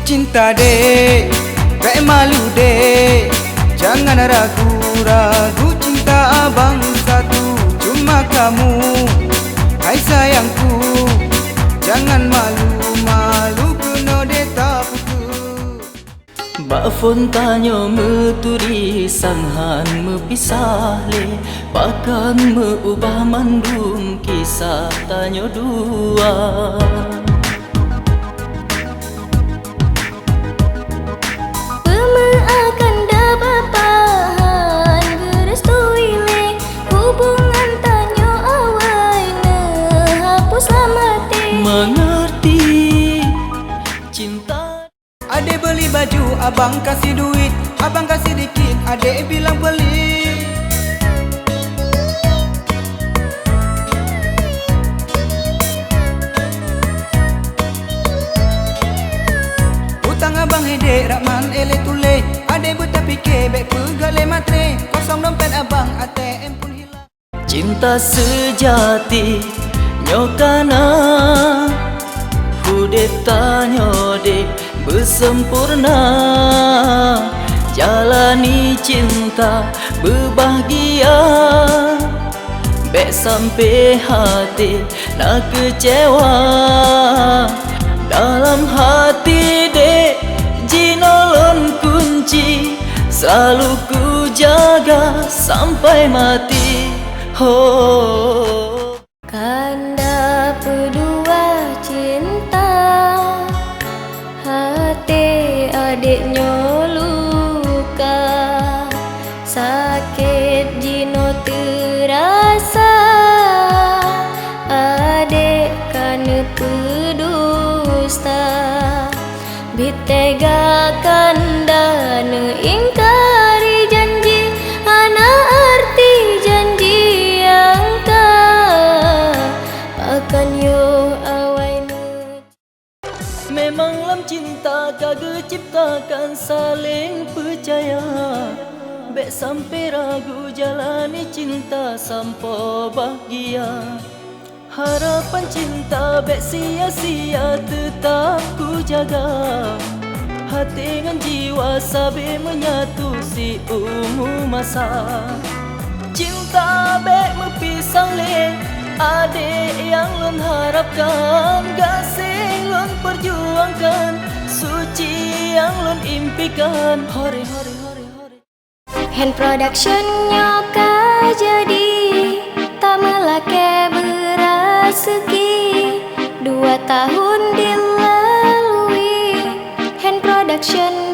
cinta dek, gak malu dek. Jangan ragu-ragu, cinta abang satu, cuma kamu, hai sayangku. Jangan malu-malu, kena deta putu. Bak phone tanya meturi sanghan mepisah le, bahkan meubah mandung kisah tanya dua. Mengerti cinta. Adek beli baju, abang kasih duit, abang kasih dikit, adek bilang beli. Utang abang hedek, Rahman ele tule, adek buta fikir, bek pegat le matre. Kosong dompet abang, ATM pun hilang. Cinta sejati nyokana Hudep tanya dek bersempurna, jalani cinta berbahagia, bek sampai hati nak kecewa. Dalam hati dek jinolon kunci, selalu ku jaga sampai mati. Oh, kanda berdua cinta, hati adiknya luka, sakit jino terasa, adik kena berdusta. Bitega kanda ingkari janji, anak arti janji yang akan yo awai. memang lam cinta kagak ciptakan saling percaya, bek sampai ragu jalani cinta sampai bahagia. Harapan cinta bek sia-sia tetap ku jaga, hati dengan jiwa sabi menyatu si umur masa. Cinta bek mepisang le, adik yang lun harapkan, gasing lun perjuangkan, suci yang lun impikan. Hore hore hore hore. Hand production nyoka jadi, tak melake berasegi, 2 tahun dilalui. Hand production